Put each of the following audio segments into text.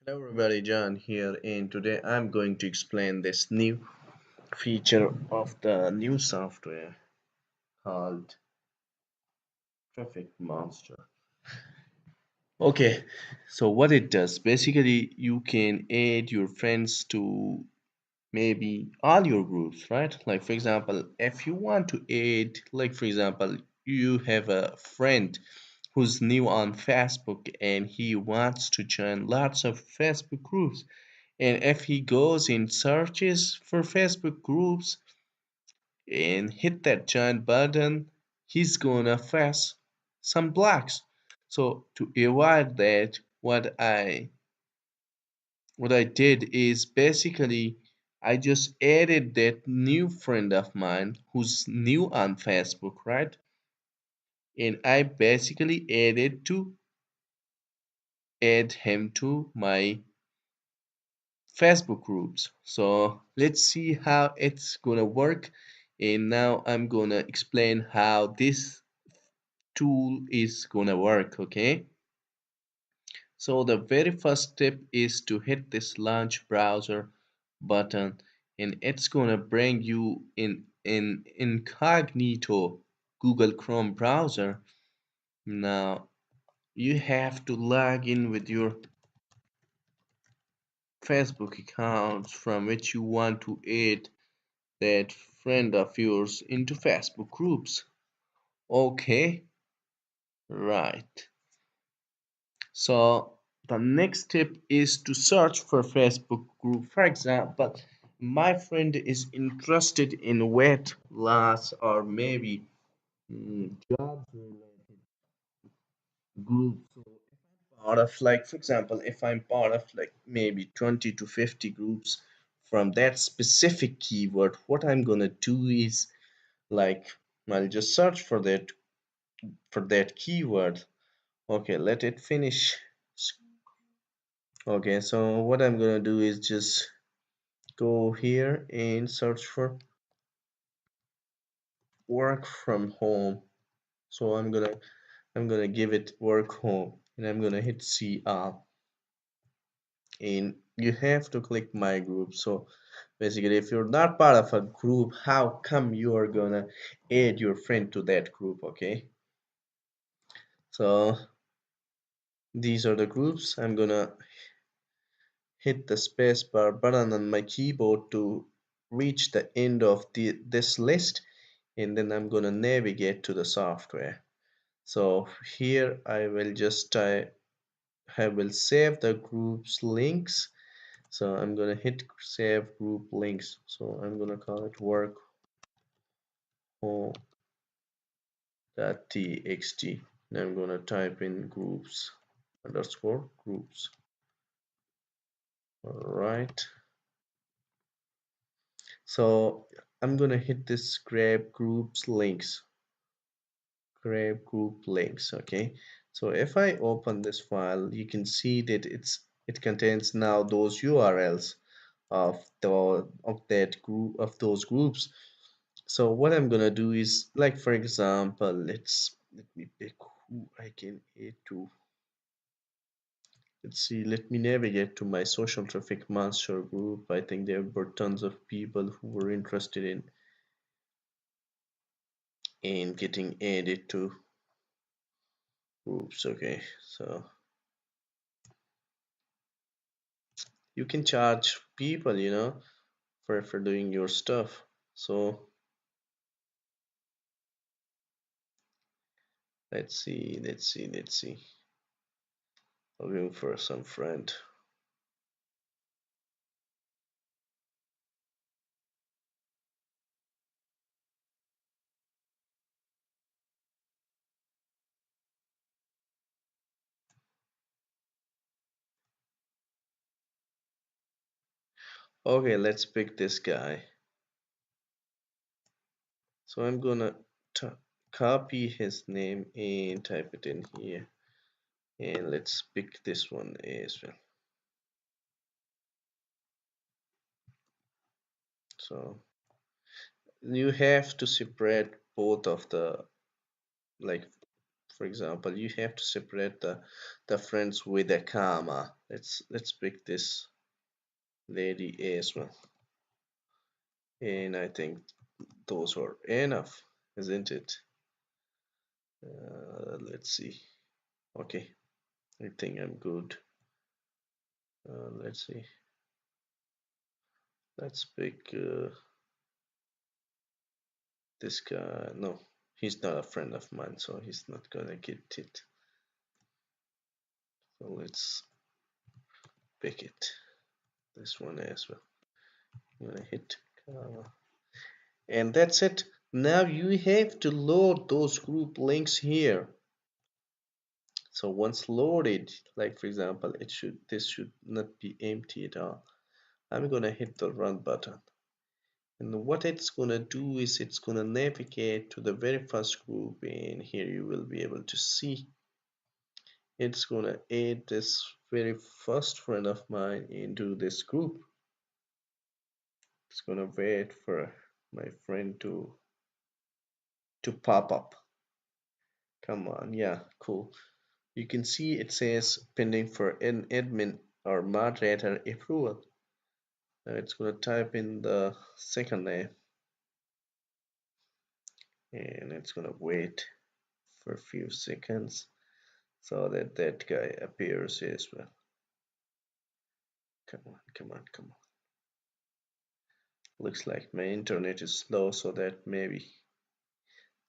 Hello everybody, John here, and today I'm going to explain this new feature of the new software called Traffic Monster. Okay, so what it does, basically you can add your friends to maybe all your groups, right? Like for example, if you want to add, like for example, you have a friend who's new on Facebook and he wants to join lots of Facebook groups. And if he goes in searches for Facebook groups and hit that join button, he's gonna face some blocks. So to avoid that, what I did is basically I just added that new friend of mine who's new on Facebook, right? And I basically add him to my Facebook groups. So let's see how it's gonna work. And now I'm gonna explain how this tool is gonna work, okay? So the very first step is to hit this launch browser button and it's gonna bring you in incognito Google Chrome browser. Now you have to log in with your Facebook account from which you want to add that friend of yours into Facebook groups. Okay, right. So the next step is to search for Facebook group. For example, my friend is interested in weight loss or maybe jobs related group. So if I'm part of like, for example, if I'm part of like maybe 20 to 50 groups from that specific keyword, what I'm gonna do is like I'll just search for that keyword. Okay, let it finish. Okay, so what I'm gonna do is just go here and search for work from home. So I'm gonna give it work home and I'm gonna hit see all, and you have to click my group. So basically if you're not part of a group, how come you are gonna add your friend to that group? Okay, so these are the groups. I'm gonna hit the spacebar button on my keyboard to reach the end of this list, and then I'm gonna navigate to the software. So here I will save the groups links. So I'm gonna hit save group links. So I'm gonna call it work home.txt, and I'm gonna type in groups underscore groups. All right. So I'm gonna hit this grab group links. Okay, so if I open this file, you can see that it contains now those URLs of that group of those groups. So what I'm gonna do is, like for example, let me pick who I can add to. Let's see, let me navigate to my social traffic monster group. I think there were tons of people who were interested in getting added to groups. Okay, so you can charge people, for doing your stuff. So let's see. Looking for some friend. Okay, let's pick this guy. So I'm gonna copy his name and type it in here, and let's pick this one as well. So you have to separate both of the, like, For example, you have to separate the friends with a comma. Let's pick this lady A as well, and I think those are enough, isn't it? Let's see. Okay, I think I'm good. Let's see. Let's pick this guy. No, he's not a friend of mine, so he's not gonna get it. So let's pick it. This one as well. I'm gonna hit comma. And that's it. Now you have to load those group links here. So once loaded, like for example, this should not be empty at all. I'm gonna hit the run button. And what it's gonna do is it's gonna navigate to the very first group, and here you will be able to see it's gonna add this very first friend of mine into this group. It's gonna wait for my friend to pop up. Come on, yeah, cool. You can see it says pending for an admin or moderator approval. Now it's going to type in the second name, and it's going to wait for a few seconds so that that guy appears as well. Come on, come on, come on. Looks like my internet is slow, so that maybe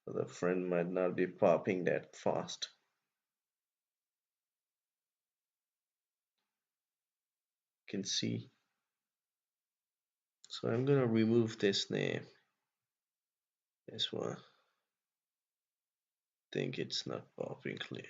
the friend might not be popping that fast. You can see. So I'm going to remove this name. This one. Think it's not popping clear.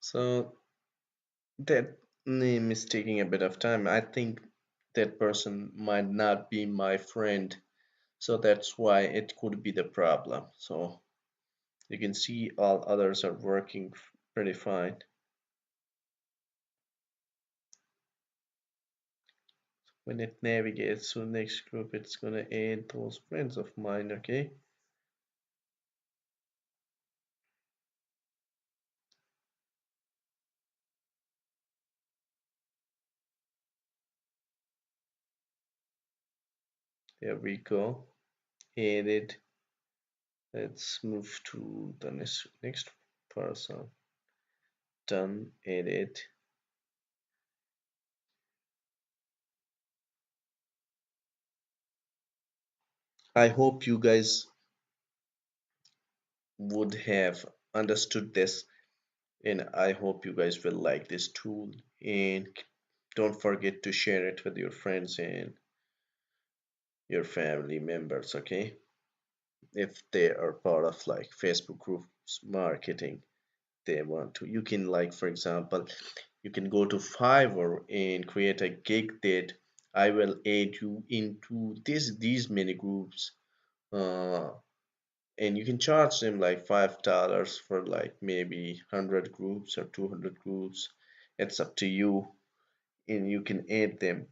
So that name is taking a bit of time. I think that person might not be my friend, so that's why it could be the problem. So you can see all others are working pretty fine. When it navigates to the next group, it's gonna add those friends of mine, okay? There we go. Added. Let's move to the next person. Done. Edit. I hope you guys would have understood this, and I hope you guys will like this tool, and don't forget to share it with your friends and your family members, okay? If they are part of like Facebook groups marketing, they want to, you can, like for example, you can go to Fiverr and create a gig that I will add you into these many groups, uh, and you can charge them like $5 for like maybe 100 groups or 200 groups. It's up to you, and you can add them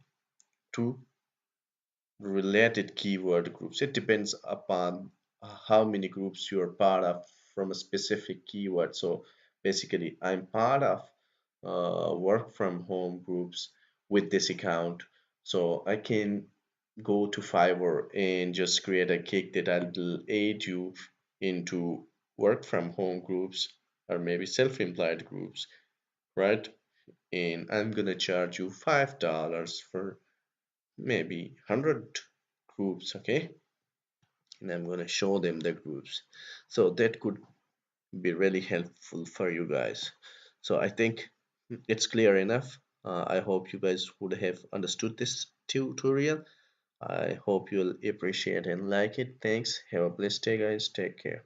to related keyword groups. It depends upon how many groups you are part of from a specific keyword. So basically, I'm part of work from home groups with this account. So I can go to Fiverr and just create a cake that will aid you into work from home groups or maybe self-employed groups, right? and I'm gonna charge you $5 for maybe 100 groups, okay? And I'm gonna show them the groups. So that could be really helpful for you guys. So I think it's clear enough. I hope you guys would have understood this tutorial. I hope you'll appreciate and like it. Thanks. Have a blessed day, guys. Take care.